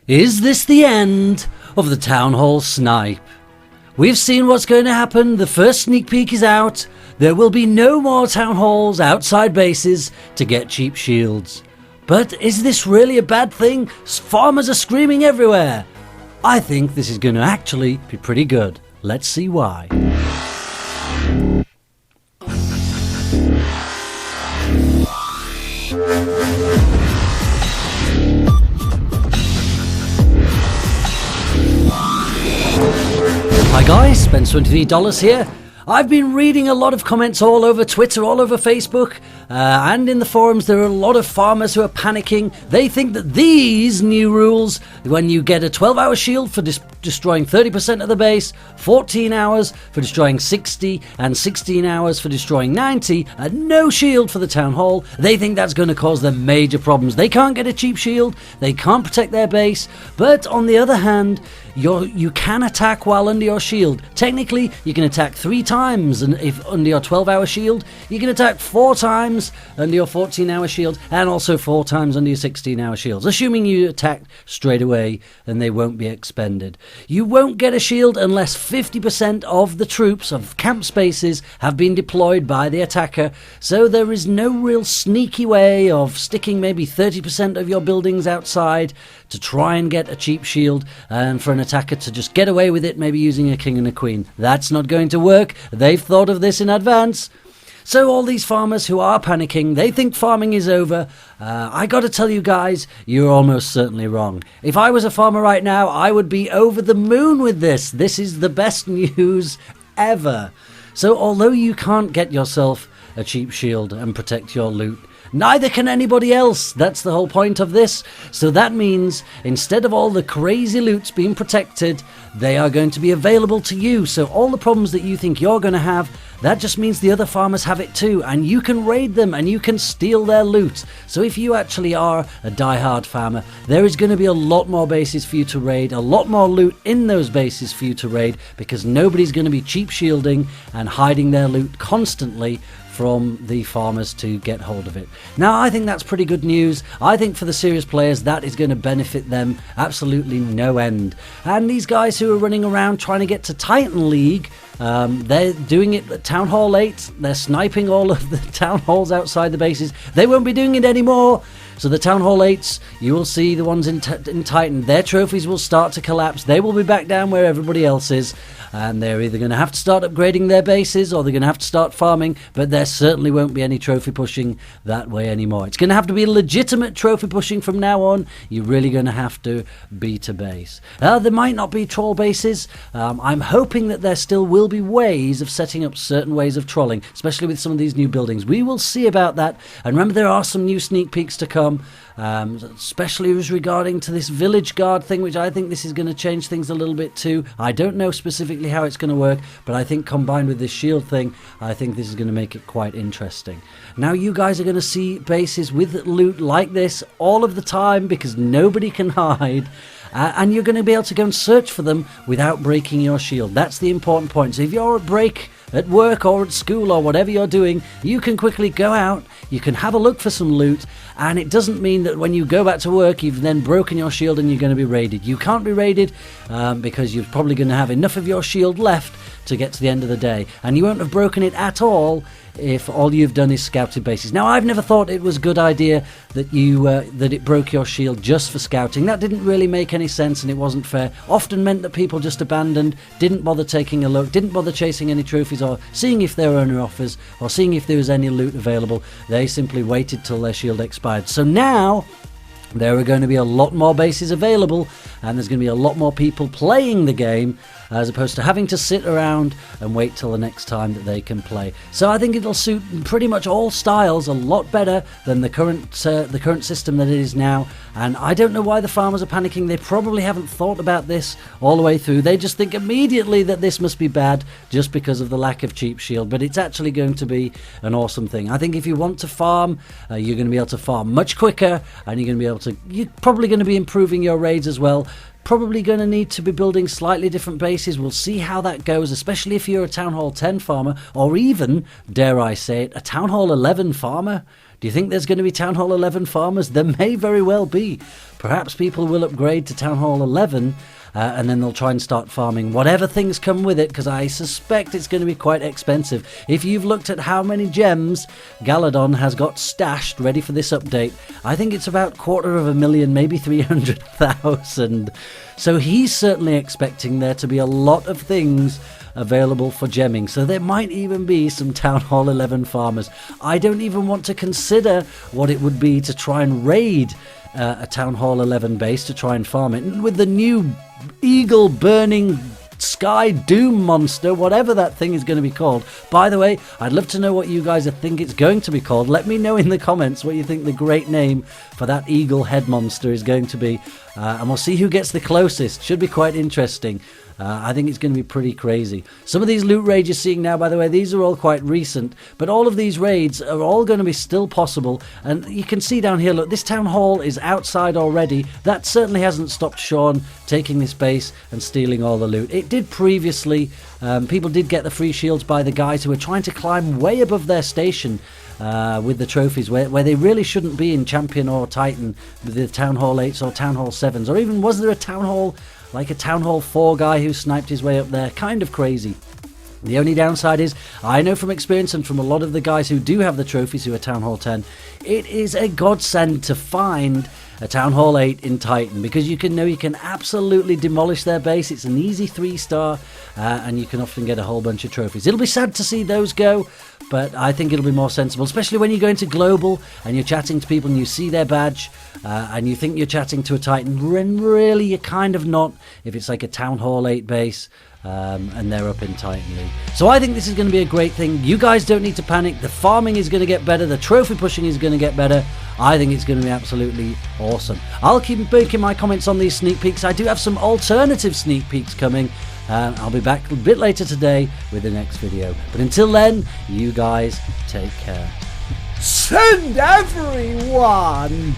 Is this the end of the Town Hall snipe? We've seen what's going to happen. The first sneak peek is out. There will be no more Town Halls outside bases to get cheap shields. But is this really a bad thing? Farmers are screaming everywhere. I think this is going to actually be pretty good. Let's see why. Hi guys, Spence $23 here. I've been reading a lot of comments all over Twitter, all over Facebook, and in the forums there are a lot of farmers who are panicking. They think that these new rules, when you get a 12-hour shield for destroying 30% of the base, 14 hours for destroying 60, and 16 hours for destroying 90, and no shield for the Town Hall, they think that's going to cause them major problems. They can't get a cheap shield, they can't protect their base, but on the other hand, you can attack while under your shield. Technically, you can attack 3 times and if under your 12-hour shield. You can attack 4 times under your 14-hour shield, and also 4 times under your 16-hour shields. Assuming you attack straight away, then they won't be expended. You won't get a shield unless 50% of the troops of camp spaces have been deployed by the attacker, so there is no real sneaky way of sticking maybe 30% of your buildings outside to try and get a cheap shield, and for an attacker to just get away with it, maybe using a king and a queen. That's not going to work. They've thought of this in advance. So all these farmers who are panicking, they think farming is over. I gotta tell you guys, you're almost certainly wrong. If I was a farmer right now, I would be over the moon with this. This is the best news ever. So although you can't get yourself a cheap shield and protect your loot, neither can anybody else. That's the whole point of this. So that means instead of all the crazy loots being protected, they are going to be available to you. So all the problems that you think you're going to have, that just means the other farmers have it too, and you can raid them and you can steal their loot. So if you actually are a die-hard farmer, there is going to be a lot more bases for you to raid, a lot more loot in those bases for you to raid, because nobody's going to be cheap shielding and hiding their loot constantly from the farmers to get hold of it. Now, I think that's pretty good news. I think for the serious players, that is going to benefit them absolutely no end. And these guys who are running around trying to get to Titan League, they're doing it at Town Hall 8. They're sniping all of the Town Halls outside the bases. They won't be doing it anymore. So the Town Hall 8s, you will see the ones in Titan, their trophies will start to collapse. They will be back down where everybody else is, and they're either going to have to start upgrading their bases or they're going to have to start farming, but there certainly won't be any trophy pushing that way anymore. It's going to have to be legitimate trophy pushing from now on. You're really going to have to beat a base. There might not be troll bases. I'm hoping that there still will be ways of setting up certain ways of trolling, especially with some of these new buildings. We will see about that, and remember there are some new sneak peeks to come. Especially as regarding to this village guard thing, which I think this is going to change things a little bit too. I don't know specifically how it's going to work, but I think combined with this shield thing, I think this is going to make it quite interesting. Now you guys are going to see bases with loot like this all of the time because nobody can hide. And you're going to be able to go and search for them without breaking your shield. That's the important point. So if you're at break at work or at school or whatever you're doing, you can quickly go out, you can have a look for some loot, and it doesn't mean that when you go back to work you've then broken your shield and you're going to be raided. You can't be raided because you're probably going to have enough of your shield left to get to the end of the day, and you won't have broken it at all if all you've done is scouted bases. Now, I've never thought it was a good idea that that it broke your shield just for scouting. That didn't really make any sense, and it wasn't fair. Often meant that people just abandoned, didn't bother taking a look, didn't bother chasing any trophies or seeing if there were any offers or seeing if there was any loot available. They simply waited till their shield expired. So now there are going to be a lot more bases available, and there's going to be a lot more people playing the game as opposed to having to sit around and wait till the next time that they can play. So I think it'll suit pretty much all styles a lot better than the current system that it is now. And I don't know why the farmers are panicking. They probably haven't thought about this all the way through. They just think immediately that this must be bad just because of the lack of cheap shield, but it's actually going to be an awesome thing. I think if you want to farm, you're going to be able to farm much quicker, and you're going to be able to... You're probably going to be improving your raids as well. Probably going to need to be building slightly different bases. We'll see how that goes, especially if you're a Town Hall 10 farmer, or even, dare I say it, a Town Hall 11 farmer. Do you think there's going to be Town Hall 11 farmers? There may very well be. Perhaps people will upgrade to Town Hall 11, and then they'll try and start farming whatever things come with it, because I suspect it's going to be quite expensive. If you've looked at how many gems Galadon has got stashed ready for this update, I think it's about 250,000, maybe 300,000. So he's certainly expecting there to be a lot of things available for gemming. So there might even be some Town Hall 11 farmers. I don't even want to consider what it would be to try and raid a Town Hall 11 base to try and farm it. And with the new eagle burning sky doom monster, whatever that thing is going to be called. By the way, I'd love to know what you guys think it's going to be called. Let me know in the comments what you think the great name for that eagle head monster is going to be, and we'll see who gets the closest. Should be quite interesting. I think it's going to be pretty crazy. Some of these loot raids you're seeing now, by the way, these are all quite recent, but all of these raids are all going to be still possible. And you can see down here, look, this town hall is outside already. That certainly hasn't stopped Sean taking this base and stealing all the loot. It did previously. People did get the free shields by the guys who were trying to climb way above their station with the trophies, where they really shouldn't be in Champion or Titan with the Town Hall 8s or Town Hall 7s, or even was there a Town Hall, like a Town Hall 4 guy who sniped his way up there? Kind of crazy. The only downside is, I know from experience and from a lot of the guys who do have the trophies who are Town Hall 10, it is a godsend to find a Town Hall 8 in Titan, because you can absolutely demolish their base. It's an easy 3-star, and you can often get a whole bunch of trophies. It'll be sad to see those go, but I think it'll be more sensible, especially when you go into global and you're chatting to people and you see their badge, and you think you're chatting to a Titan, when really you're kind of not, if it's like a Town Hall 8 base. And they're up in Titan League. So I think this is going to be a great thing. You guys don't need to panic. The farming is going to get better. The trophy pushing is going to get better. I think it's going to be absolutely awesome. I'll keep making my comments on these sneak peeks. I do have some alternative sneak peeks coming. I'll be back a bit later today with the next video. But until then, you guys take care. Send everyone